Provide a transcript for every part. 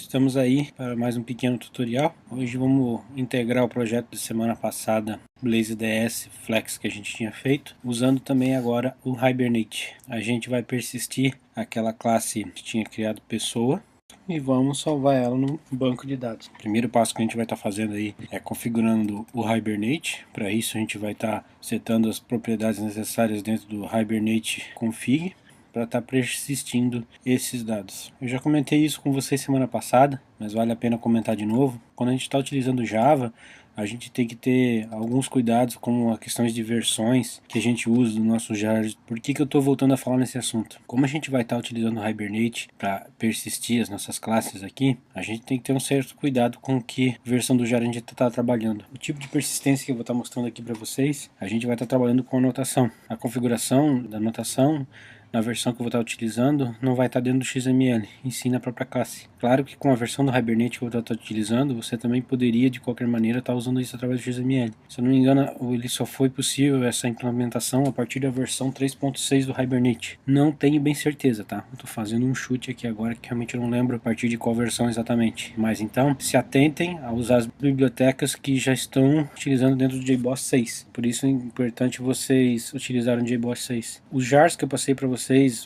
Estamos aí para mais um pequeno tutorial. Hoje vamos integrar o projeto de semana passada, BlazeDS Flex, que a gente tinha feito, usando também agora o Hibernate. A gente vai persistir aquela classe que tinha criado pessoa e vamos salvar ela no banco de dados. O primeiro passo que a gente vai estar fazendo aí é configurando o Hibernate. Para isso a gente vai estar setando as propriedades necessárias dentro do Hibernate config para estar persistindo esses dados. Eu já comentei isso com vocês semana passada, mas vale a pena comentar de novo. Quando a gente está utilizando Java, a gente tem que ter alguns cuidados com as questões de versões que a gente usa no nosso Java. Por que eu estou voltando a falar nesse assunto? Como a gente vai estar utilizando o Hibernate para persistir as nossas classes aqui, a gente tem que ter um certo cuidado com que versão do Java a gente está trabalhando. O tipo de persistência que eu vou estar mostrando aqui para vocês, a gente vai estar trabalhando com anotação. A configuração da anotação na versão que eu vou estar utilizando não vai estar dentro do XML, em si na própria classe. Claro que com a versão do Hibernate que eu vou estar utilizando, você também poderia de qualquer maneira estar usando isso através do XML. Se eu não me engano, ele só foi possível essa implementação a partir da versão 3.6 do Hibernate. Não tenho bem certeza, tá? Eu estou fazendo um chute aqui agora que realmente eu não lembro a partir de qual versão exatamente. Mas então, se atentem a usar as bibliotecas que já estão utilizando dentro do JBoss 6. Por isso é importante vocês utilizarem o JBoss 6. Os jars que eu passei para vocês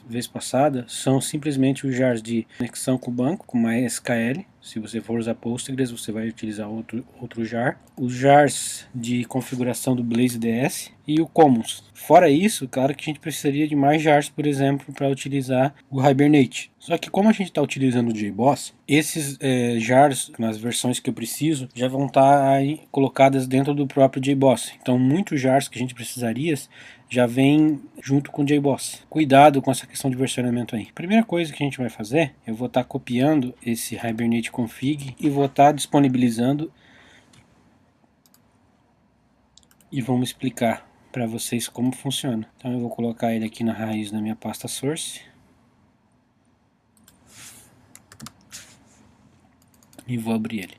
vez passada são simplesmente os jars de conexão com o banco, com MySQL. Se você for usar Postgres, você vai utilizar outro jar. Os jars de configuração do BlazeDS e o Commons. Fora isso, claro que a gente precisaria de mais jars, por exemplo, para utilizar o Hibernate. Só que como a gente está utilizando o JBoss, esses jars, nas versões que eu preciso, já vão estar aí colocadas dentro do próprio JBoss. Então muitos jars que a gente precisaria já vem junto com o JBoss. Cuidado com essa questão de versionamento aí. Primeira coisa que a gente vai fazer, eu vou estar copiando esse Hibernate config e vou estar disponibilizando e vamos explicar para vocês como funciona. Então eu vou colocar ele aqui na raiz da minha pasta source e vou abrir ele.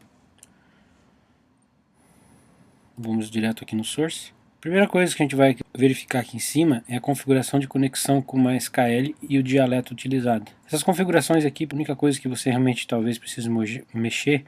Vamos direto aqui no source. Primeira coisa que a gente vai verificar aqui em cima é a configuração de conexão com MySQL e o dialeto utilizado. Essas configurações aqui, a única coisa que você realmente talvez precise mexer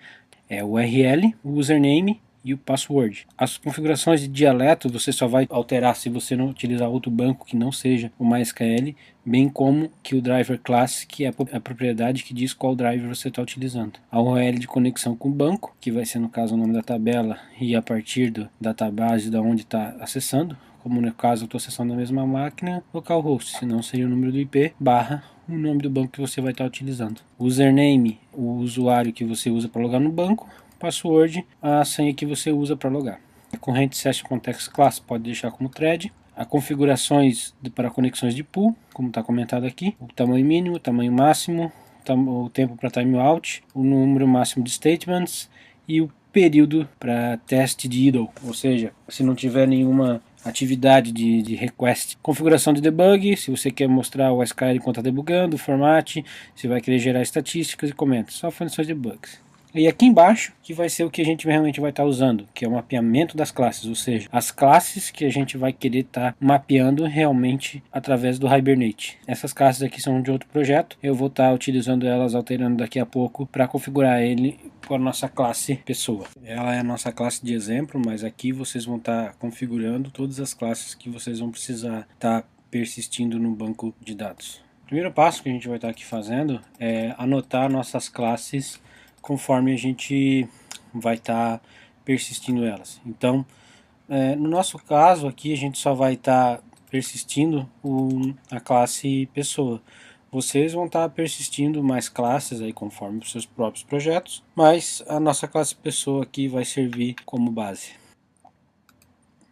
é o URL, o username e o password. As configurações de dialeto você só vai alterar se você não utilizar outro banco que não seja o MySQL, bem como que o driver class, que é a propriedade que diz qual driver você está utilizando. A URL de conexão com o banco, que vai ser no caso o nome da tabela e a partir do database da onde está acessando. Como no caso eu estou acessando a mesma máquina, localhost, senão seria o número do IP barra o nome do banco que você vai estar utilizando. Username, o usuário que você usa para logar no banco. Password, a senha que você usa para logar. A corrente Session Context Class pode deixar como thread. As configurações para conexões de pool, como está comentado aqui. O tamanho mínimo, o tamanho máximo, o tempo para timeout, o número máximo de statements e o período para teste de idle, ou seja, se não tiver nenhuma atividade de request. Configuração de debug, se você quer mostrar o SQL enquanto está debugando, o format, se vai querer gerar estatísticas e comentários. Só funções de bugs. E aqui embaixo, que vai ser o que a gente realmente vai estar usando, que é o mapeamento das classes, ou seja, as classes que a gente vai querer estar mapeando realmente através do Hibernate. Essas classes aqui são de outro projeto, eu vou estar utilizando elas, alterando daqui a pouco, para configurar ele com a nossa classe pessoa. Ela é a nossa classe de exemplo, mas aqui vocês vão estar configurando todas as classes que vocês vão precisar estar persistindo no banco de dados. O primeiro passo que a gente vai estar aqui fazendo é anotar nossas classes conforme a gente vai estar persistindo elas. Então, no nosso caso aqui, a gente só vai estar persistindo a classe pessoa. Vocês vão estar persistindo mais classes aí conforme os seus próprios projetos, mas a nossa classe pessoa aqui vai servir como base.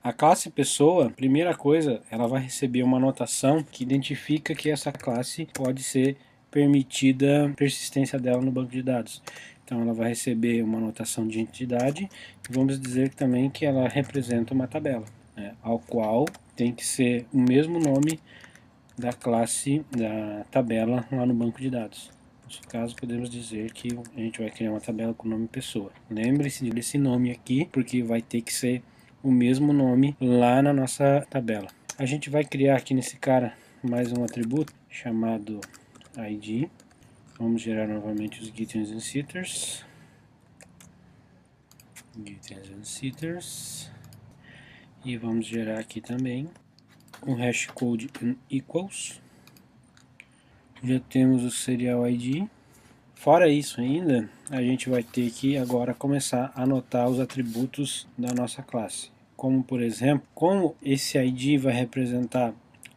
A classe pessoa, primeira coisa, ela vai receber uma anotação que identifica que essa classe pode ser permitida a persistência dela no banco de dados. Então ela vai receber uma anotação de entidade e vamos dizer também que ela representa uma tabela, ao qual tem que ser o mesmo nome da classe da tabela lá no banco de dados. Nesse caso podemos dizer que a gente vai criar uma tabela com o nome pessoa. Lembre-se desse nome aqui porque vai ter que ser o mesmo nome lá na nossa tabela. A gente vai criar aqui nesse cara mais um atributo chamado ID, Vamos gerar novamente os gittens and setters. Gittens and setters. E vamos gerar aqui também um hashcode equals. Já temos o serial ID. Fora isso ainda, a gente vai ter que agora começar a anotar os atributos da nossa classe. Como por exemplo, como esse ID vai representar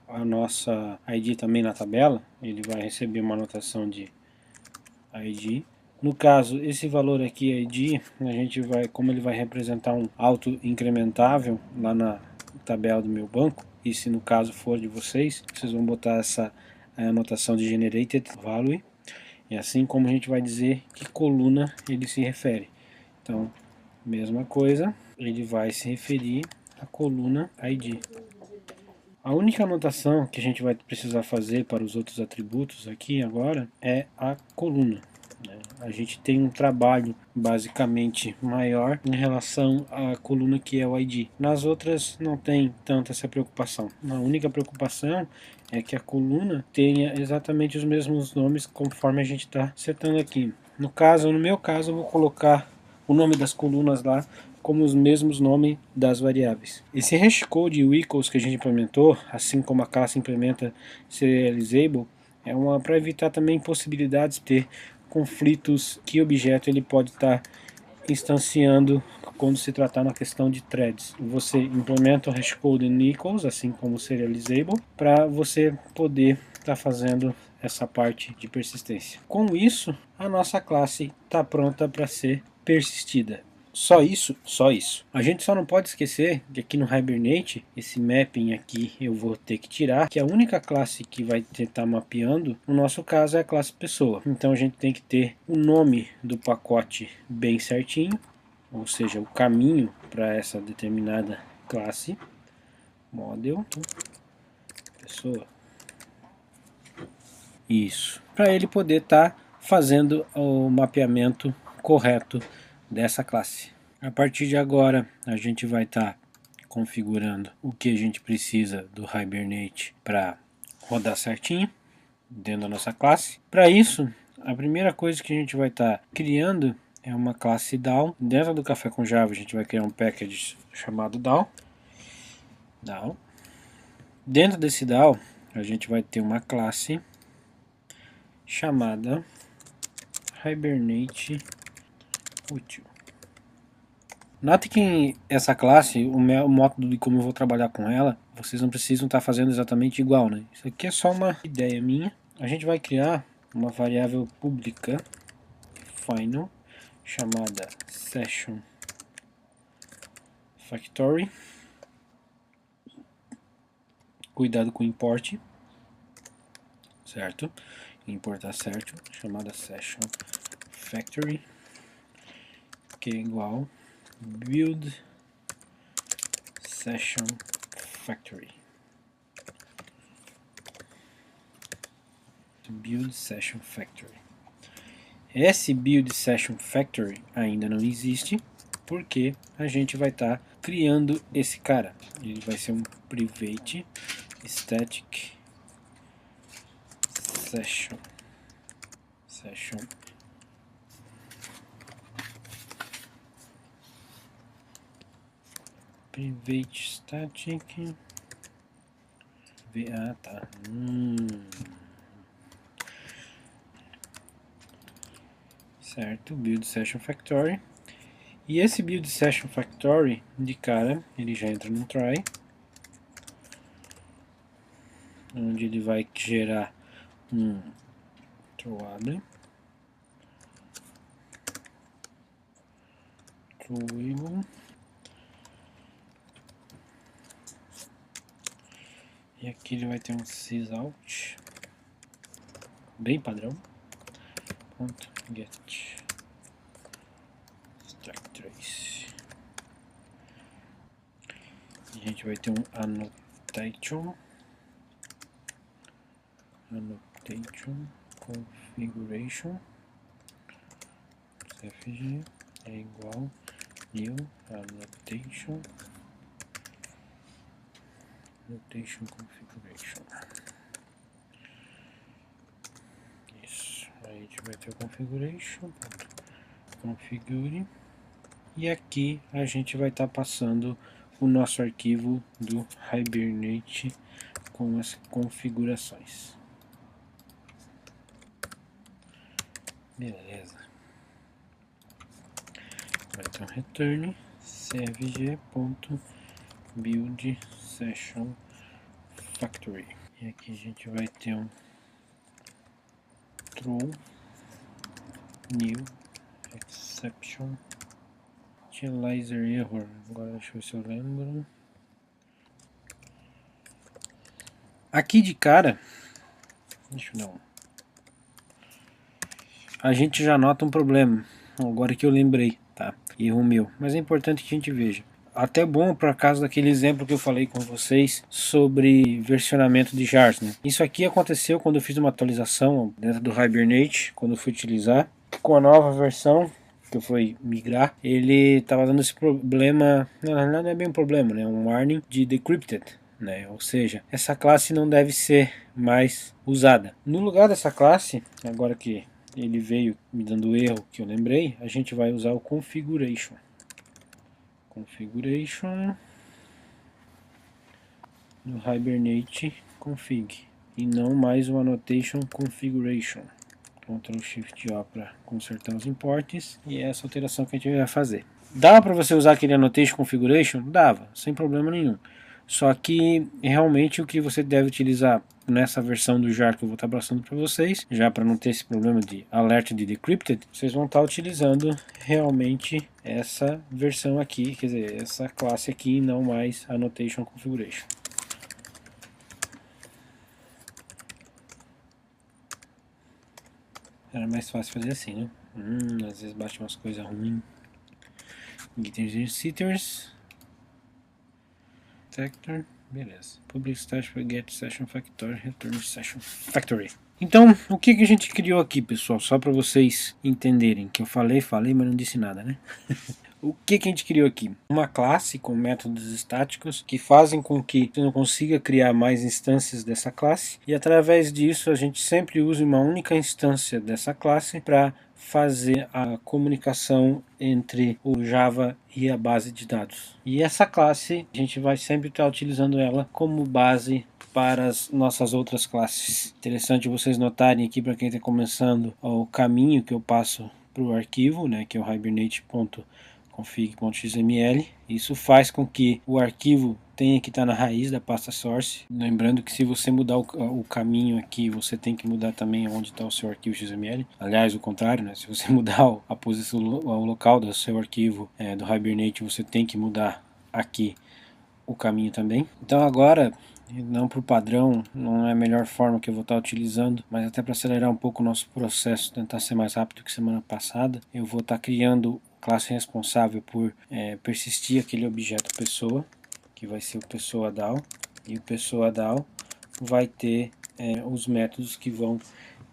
a nossa ID também na tabela, ele vai receber uma anotação de ID. No caso, esse valor aqui, ID, a gente vai, como ele vai representar um auto incrementável lá na tabela do meu banco, e se no caso for de vocês, vocês vão botar essa anotação de generated value. E assim como a gente vai dizer que coluna ele se refere. Então, mesma coisa, ele vai se referir à coluna ID. A única anotação que a gente vai precisar fazer para os outros atributos aqui agora é a coluna. A gente tem um trabalho basicamente maior em relação à coluna que é o ID. Nas outras não tem tanta essa preocupação. A única preocupação é que a coluna tenha exatamente os mesmos nomes conforme a gente está setando aqui. No meu caso, eu vou colocar o nome das colunas lá como os mesmos nomes das variáveis. Esse hashcode equals que a gente implementou, assim como a classe implementa serializable, é para evitar também possibilidades de ter conflitos que objeto ele pode estar instanciando quando se tratar na questão de threads. Você implementa o hashcode equals, assim como o serializable, para você poder estar fazendo essa parte de persistência. Com isso, a nossa classe está pronta para ser persistida. Só isso? Só isso. A gente só não pode esquecer que aqui no Hibernate, esse mapping aqui eu vou ter que tirar, que a única classe que vai estar mapeando, no nosso caso, é a classe pessoa. Então a gente tem que ter o nome do pacote bem certinho, ou seja, o caminho para essa determinada classe. Model, pessoa. Isso. Para ele poder estar fazendo o mapeamento correto dessa classe. A partir de agora, a gente vai estar configurando o que a gente precisa do Hibernate para rodar certinho dentro da nossa classe. Para isso, a primeira coisa que a gente vai estar criando é uma classe DAO. Dentro do Café com Java, a gente vai criar um package chamado DAO. Dentro desse DAO, a gente vai ter uma classe chamada Hibernate útil. Note que essa classe, o método de como eu vou trabalhar com ela, vocês não precisam estar fazendo exatamente igual, né? Isso aqui é só uma ideia minha. A gente vai criar uma variável pública final chamada session factory. Cuidado com o import, certo? Importar certo, chamada session factory, que é igual build session factory. Build session factory. Esse build session factory ainda não existe, porque a gente vai estar criando esse cara. Ele vai ser um private static session private static tá. Certo, build session factory. E esse build session factory, de cara, ele já entra no try, onde ele vai gerar um throwable, e aqui ele vai ter um sysout, bem padrão, ponto get stack trace. E a gente vai ter um annotation configuration cfg é igual new annotation configuration. Isso, aí gente vai ter o configuration, configure, e aqui a gente vai estar passando o nosso arquivo do Hibernate com as configurações. Beleza. Vai ter um return cfg.build session factory. E aqui a gente vai ter um throw new exception initializer error. Agora deixa eu ver se eu lembro. Aqui de cara, deixa eu dar um. A gente já nota um problema. Agora que eu lembrei, tá? Erro meu. Mas é importante que a gente veja. Até bom por causa daquele exemplo que eu falei com vocês sobre versionamento de jars, né? Isso aqui aconteceu quando eu fiz uma atualização dentro do Hibernate, quando eu fui utilizar. Com a nova versão que eu fui migrar, ele estava dando esse problema, não é bem um problema, né? Um warning de decrypted, né? Ou seja, essa classe não deve ser mais usada. No lugar dessa classe, agora que ele veio me dando o erro que eu lembrei, a gente vai usar o configuration. Configuration no Hibernate config e não mais o annotation configuration. Ctrl Shift O para consertar os imports, e é essa alteração que a gente vai fazer. Dava para você usar aquele annotation configuration? Dava, sem problema nenhum. Só que realmente o que você deve utilizar nessa versão do jar que eu vou estar passando para vocês, já para não ter esse problema de alert de decrypted, vocês vão estar utilizando realmente essa versão aqui, quer dizer, essa classe aqui, não mais annotation configuration. Era mais fácil fazer assim, né? Às vezes bate umas coisas ruins. Getters sitters. Factor. Beleza. Public status for get session factory, return session factory. Então, o que a gente criou aqui, pessoal? Só para vocês entenderem, que eu falei, mas não disse nada, né? O que a gente criou aqui? Uma classe com métodos estáticos que fazem com que você não consiga criar mais instâncias dessa classe, e através disso a gente sempre usa uma única instância dessa classe para fazer a comunicação entre o Java e a base de dados. E essa classe a gente vai sempre estar utilizando ela como base para as nossas outras classes. Interessante vocês notarem aqui, para quem está começando, o caminho que eu passo para o arquivo, né, que é o hibernate.config.xml. Isso faz com que o arquivo tenha que estar na raiz da pasta source. Lembrando que se você mudar o caminho aqui, você tem que mudar também onde está o seu arquivo XML. Aliás, o contrário, né? Se você mudar a posição, o local do seu arquivo do Hibernate, você tem que mudar aqui o caminho também. Então agora, não por padrão, não é a melhor forma que eu vou estar utilizando, mas até para acelerar um pouco o nosso processo, tentar ser mais rápido que semana passada, eu vou estar criando classe responsável por persistir aquele objeto pessoa, que vai ser o pessoa DAO, e o pessoa DAO vai ter os métodos que vão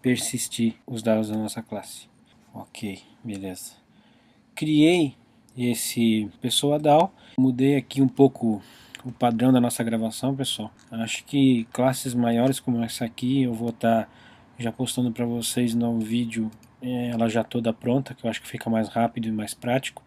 persistir os dados da nossa classe. Ok, beleza. Criei esse pessoa DAO, mudei aqui um pouco o padrão da nossa gravação, pessoal. Acho que classes maiores como essa aqui eu vou estar já postando para vocês no vídeo, ela já toda pronta, que eu acho que fica mais rápido e mais prático.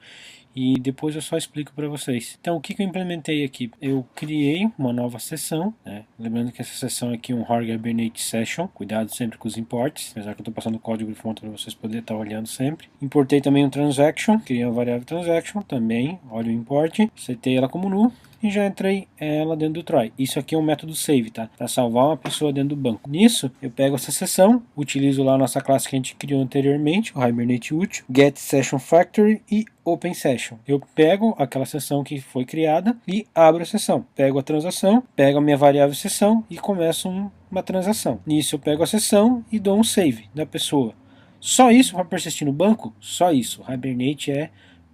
E depois eu só explico para vocês. Então, o que eu implementei aqui? Eu criei uma nova sessão, né? Lembrando que essa sessão aqui é um Hibernate Session. Cuidado sempre com os imports, apesar que eu estou passando o código de fonte para vocês poderem estar olhando sempre. Importei também um transaction, criei uma variável transaction também. Olha o import, setei ela como nu e já entrei ela dentro do try. Isso aqui é um método save, tá? Para salvar uma pessoa dentro do banco. Nisso, eu pego essa sessão, utilizo lá a nossa classe que a gente criou anteriormente, o Hibernate útil, get session factory e open session. Eu pego aquela sessão que foi criada e abro a sessão. Pego a transação, pego a minha variável sessão e começo uma transação. Nisso eu pego a sessão e dou um save da pessoa. Só isso para persistir no banco? Só isso. O Hibernate é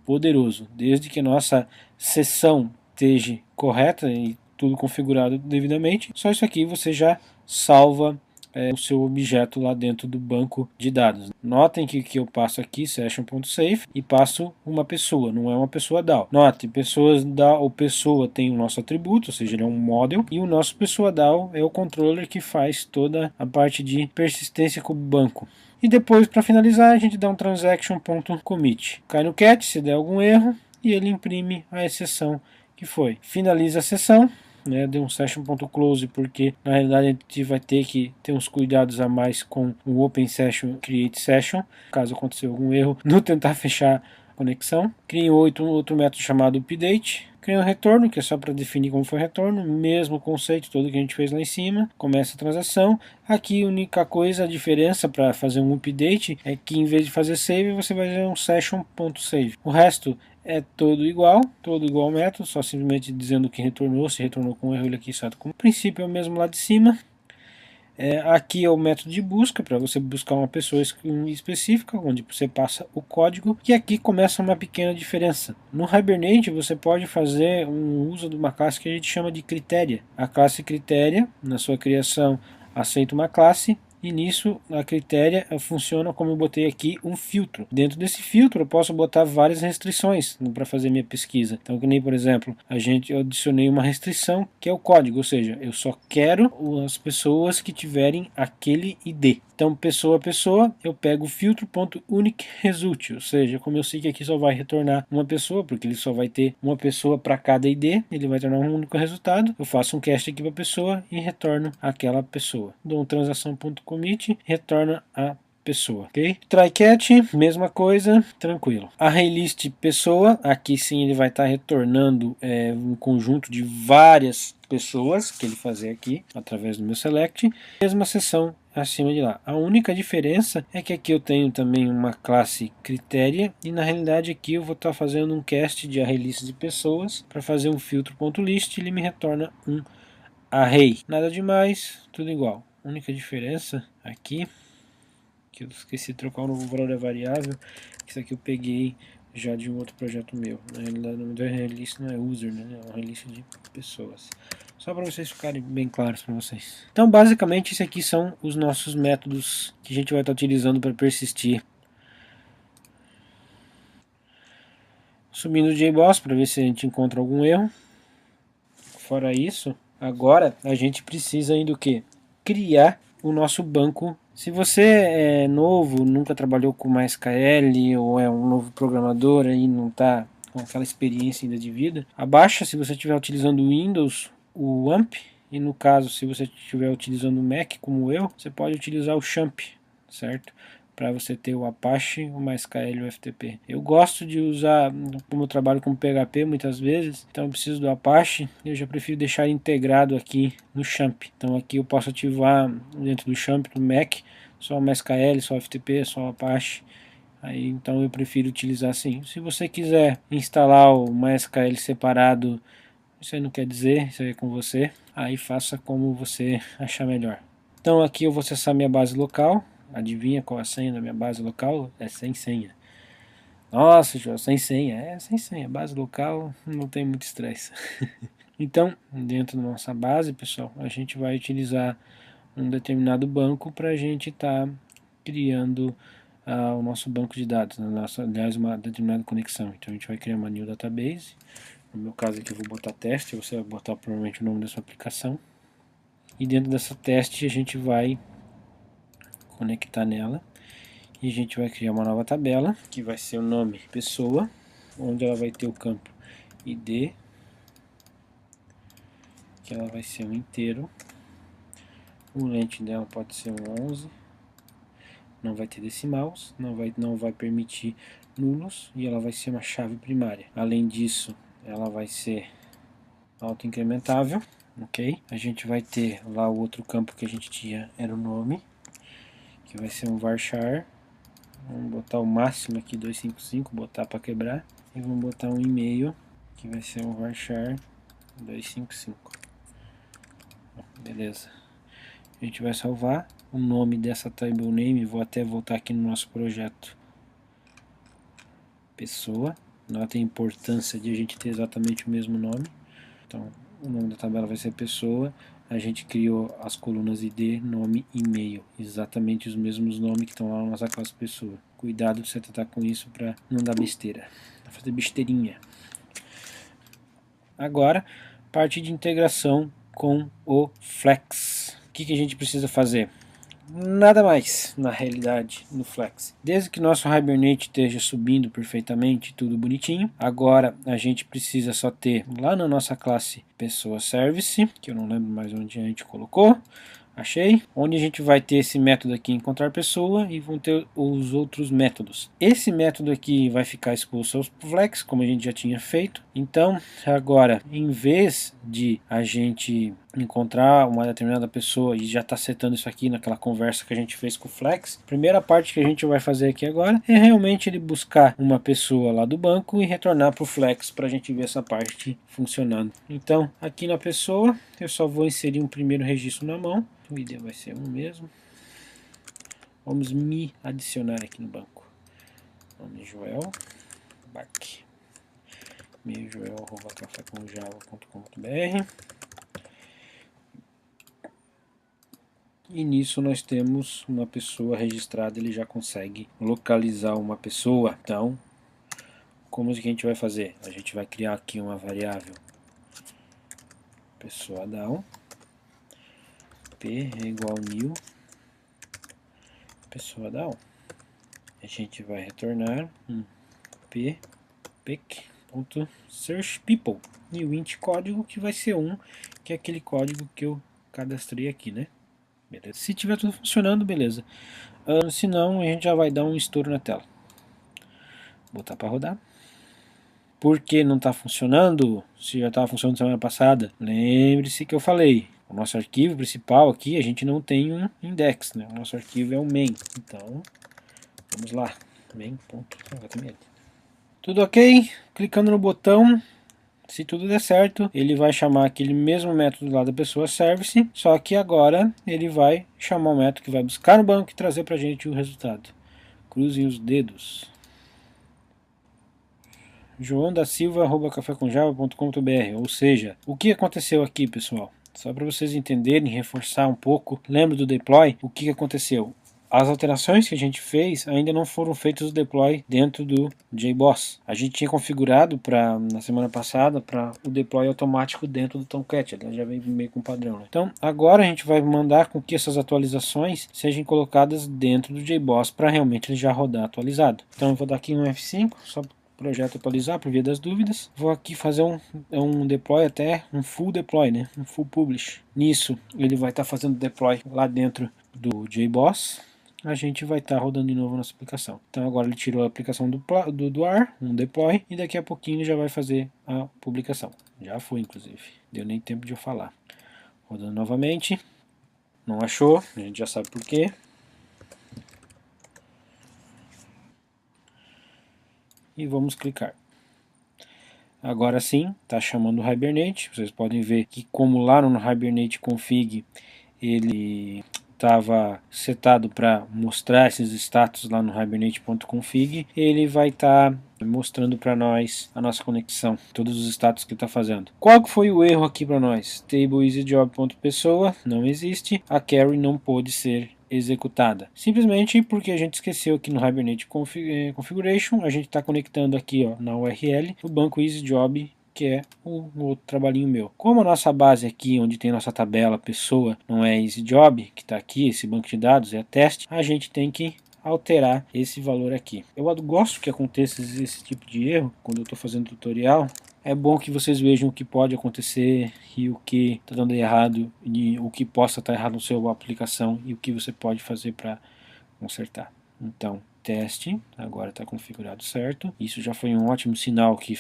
poderoso. Desde que a nossa sessão esteja correta e tudo configurado devidamente, só isso aqui você já salva o seu objeto lá dentro do banco de dados. Notem que eu passo aqui session.safe e passo uma pessoa, não é uma pessoa DAO. Note, pessoas DAO ou pessoa tem o nosso atributo, ou seja, ele é um model, e o nosso pessoa DAO é o controller que faz toda a parte de persistência com o banco. E depois, para finalizar, a gente dá um transaction.commit. Cai no cat se der algum erro e ele imprime a exceção que foi. Finaliza a sessão, né, deu um session.close porque na realidade a gente vai ter que ter uns cuidados a mais com o open session create session, caso aconteça algum erro no tentar fechar a conexão. Crie outro método chamado update. Cria um retorno, que é só para definir como foi o retorno, mesmo conceito todo que a gente fez lá em cima. Começa a transação. Aqui a única coisa, a diferença para fazer um update é que em vez de fazer save, você vai fazer um session.save. O resto é todo igual ao método, só simplesmente dizendo que retornou, se retornou com erro ele aqui salta como princípio é o mesmo lá de cima. Aqui é o método de busca, para você buscar uma pessoa específica, onde você passa o código, e aqui começa uma pequena diferença. No Hibernate você pode fazer um uso de uma classe que a gente chama de critéria. A classe critéria, na sua criação, aceita uma classe, e nisso a critéria funciona como eu botei aqui um filtro. Dentro desse filtro eu posso botar várias restrições para fazer minha pesquisa. Então, que nem por exemplo, eu adicionei uma restrição que é o código, ou seja, eu só quero as pessoas que tiverem aquele ID. Então, pessoa a pessoa, eu pego o filtro.uniqueResult, ou seja, como eu sei que aqui só vai retornar uma pessoa, porque ele só vai ter uma pessoa para cada ID, ele vai tornar um único resultado, eu faço um cast aqui para a pessoa e retorno aquela pessoa. Dou um transação.commit, retorna a pessoa, ok? Try-catch, mesma coisa, tranquilo. ArrayList pessoa, aqui sim ele vai estar retornando um conjunto de várias pessoas que ele fazer aqui, através do meu select, mesma seção acima de lá. A única diferença é que aqui eu tenho também uma classe critéria e na realidade aqui eu vou estar fazendo um cast de ArrayList de pessoas para fazer um filtro.list e ele me retorna um array. Nada demais, tudo igual. A única diferença aqui, que eu esqueci de trocar o novo valor da variável, isso aqui eu peguei já de um outro projeto meu. Na realidade o nome do ArrayList não é user, né? É um ArrayList de pessoas. Só para vocês ficarem bem claros para vocês. Então basicamente esses aqui são os nossos métodos que a gente vai estar utilizando para persistir. Subindo o JBoss para ver se a gente encontra algum erro. Fora isso, agora a gente precisa ainda o que? Criar o nosso banco. Se você é novo, nunca trabalhou com MySQL ou é um novo programador e não está com aquela experiência ainda de vida, abaixa, se você estiver utilizando o Windows, o AMP, e no caso, se você estiver utilizando o Mac como eu, você pode utilizar o XAMPP, certo? Para você ter o Apache, o MySQL e o FTP. Eu gosto de usar, como eu trabalho com PHP muitas vezes, então eu preciso do Apache, eu já prefiro deixar integrado aqui no XAMPP. Então aqui eu posso ativar dentro do XAMPP, no Mac, só o MySQL, só o FTP, só o Apache. Aí, então eu prefiro utilizar assim. Se você quiser instalar o MySQL separado, isso aí não quer dizer, isso aí é com você. Aí faça como você achar melhor. Então aqui eu vou acessar minha base local. Adivinha qual a senha da minha base local? É sem senha. Nossa, João, sem senha. É sem senha. Base local não tem muito estresse. Então, dentro da nossa base, pessoal, a gente vai utilizar um determinado banco para a gente estar criando o nosso banco de dados, aliás, uma determinada conexão. Então a gente vai criar uma new database. No meu caso aqui eu vou botar teste, você vai botar provavelmente o nome da sua aplicação. E dentro dessa teste a gente vai conectar nela. E a gente vai criar uma nova tabela, que vai ser o nome pessoa, onde ela vai ter o campo ID, que ela vai ser um inteiro. O length dela pode ser um 11. Não vai ter decimais, não vai permitir nulos e ela vai ser uma chave primária. Além disso, ela vai ser auto-incrementável, ok? A gente vai ter lá o outro campo que a gente tinha, era o nome, que vai ser um varchar. Vamos botar o máximo aqui 255, botar para quebrar. E vamos botar um e-mail, que vai ser um varchar 255. Beleza. A gente vai salvar o nome dessa table name, vou até voltar aqui no nosso projeto pessoa. Nota a importância de a gente ter exatamente o mesmo nome. Então, o nome da tabela vai ser pessoa, a gente criou as colunas ID, nome e e-mail, exatamente os mesmos nomes que estão lá na nossa classe pessoa. Cuidado de você tratar com isso para não dar besteira, pra fazer besteirinha. Agora, parte de integração com o Flex. O que a gente precisa fazer? Nada mais, na realidade, no Flex. Desde que nosso Hibernate esteja subindo perfeitamente, tudo bonitinho. Agora a gente precisa só ter lá na nossa classe pessoa service, que eu não lembro mais onde a gente colocou. Achei, onde a gente vai ter esse método aqui, encontrar pessoa, e vão ter os outros métodos. Esse método aqui vai ficar expulso aos flex, como a gente já tinha feito. Então, agora, em vez de a gente encontrar uma determinada pessoa e já está setando isso aqui naquela conversa que a gente fez com o flex, a primeira parte que a gente vai fazer aqui agora é realmente ele buscar uma pessoa lá do banco e retornar para o flex para a gente ver essa parte funcionando. Então, aqui na pessoa, eu só vou inserir um primeiro registro na mão. O ID vai ser um mesmo. Vamos me adicionar aqui no banco. Nome Joel. Back. E-mail joel@cafecomjava.com.br. E nisso nós temos uma pessoa registrada, ele já consegue localizar uma pessoa. Então, como que a gente vai fazer? A gente vai criar aqui uma variável pessoa down, p é igual a 1000, pessoa down. A gente vai retornar um p pick.search people e o int código que vai ser 1, que é aquele código que eu cadastrei aqui, né? Beleza. Se tiver tudo funcionando, beleza. Se não, a gente já vai dar um estouro na tela. Botar para rodar. Por que não está funcionando? Se já estava funcionando semana passada, lembre-se que eu falei. O nosso arquivo principal aqui, a gente não tem um index, né? O nosso arquivo é um main. Então, vamos lá. main.html. Tudo ok? Clicando no botão, se tudo der certo, ele vai chamar aquele mesmo método lá da pessoa service, só que agora ele vai chamar o método que vai buscar no banco e trazer para a gente o resultado. Cruzem os dedos. joãodasilva@cafecomjava.com.br. Ou seja, o que aconteceu aqui, pessoal? Só para vocês entenderem, reforçar um pouco, lembra do deploy? O que aconteceu? As alterações que a gente fez ainda não foram feitas o deploy dentro do JBoss. A gente tinha configurado na semana passada para o deploy automático dentro do Tomcat, ela já vem meio com padrão. Né? Então agora a gente vai mandar com que essas atualizações sejam colocadas dentro do JBoss para realmente ele já rodar atualizado. Então eu vou dar aqui um F5 só projeto atualizar por via das dúvidas. Vou aqui fazer um deploy, até um full deploy, né? Um full publish. Nisso ele vai estar fazendo deploy lá dentro do JBoss. A gente vai estar rodando de novo nossa aplicação. Então agora ele tirou a aplicação do ar, um deploy, e daqui a pouquinho ele já vai fazer a publicação. Já foi, inclusive. Deu nem tempo de eu falar. Rodando novamente. Não achou, a gente já sabe por quê. E vamos clicar. Agora sim, está chamando o Hibernate. Vocês podem ver que como lá no Hibernate config ele estava setado para mostrar esses status lá no hibernate.config, ele vai estar mostrando para nós a nossa conexão, todos os status que está fazendo. Qual que foi o erro aqui para nós? Table easyjob.pessoa não existe, a carry não pôde ser executada, simplesmente porque a gente esqueceu aqui no Hibernate Configuration, a gente está conectando aqui ó, na URL o banco EasyJob, que é um outro trabalhinho meu. Como a nossa base aqui, onde tem nossa tabela pessoa, não é EasyJob, que está aqui, esse banco de dados é teste, a gente tem que alterar esse valor aqui. Eu gosto que aconteça esse tipo de erro quando eu estou fazendo tutorial. É bom que vocês vejam o que pode acontecer e o que está dando errado e o que possa estar errado na sua aplicação e o que você pode fazer para consertar. Então, teste, agora está configurado certo. Isso já foi um ótimo sinal que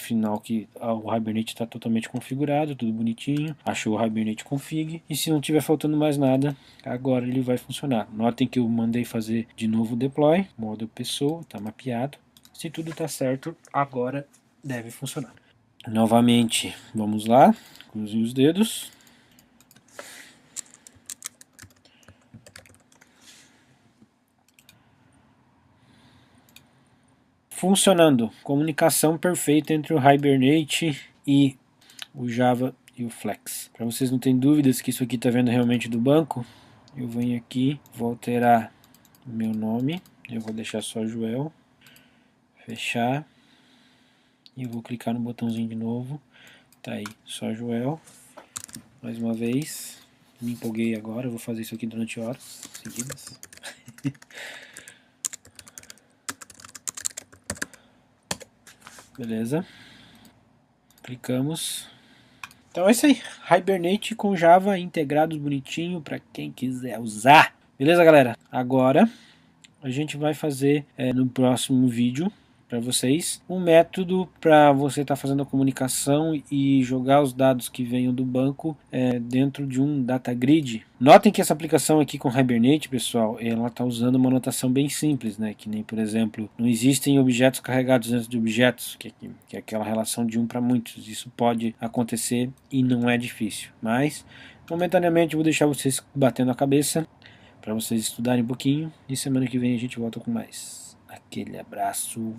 o Hibernate está totalmente configurado, tudo bonitinho. Achou o Hibernate config e se não tiver faltando mais nada, agora ele vai funcionar. Notem que eu mandei fazer de novo o deploy, modo pessoa, está mapeado. Se tudo está certo, agora deve funcionar. Novamente, vamos lá, cruzem os dedos. Funcionando, comunicação perfeita entre o Hibernate e o Java e o Flex. Para vocês não terem dúvidas que isso aqui está vendo realmente do banco, eu venho aqui, vou alterar o meu nome, eu vou deixar só Joel, fechar, e eu vou clicar no botãozinho de novo, tá aí, só Joel, mais uma vez, me empolguei agora, eu vou fazer isso aqui durante horas seguidas. Beleza, clicamos. Então é isso aí, Hibernate com Java integrados bonitinho para quem quiser usar. Beleza, galera? Agora a gente vai fazer no próximo vídeo para vocês um método para você estar fazendo a comunicação e jogar os dados que venham do banco dentro de um data grid. Notem que essa aplicação aqui com Hibernate, pessoal, ela está usando uma notação bem simples, né? Que nem, por exemplo, não existem objetos carregados dentro de objetos, que é aquela relação de um para muitos. Isso pode acontecer e não é difícil, mas momentaneamente eu vou deixar vocês batendo a cabeça para vocês estudarem um pouquinho, e semana que vem a gente volta com mais. Aquele abraço.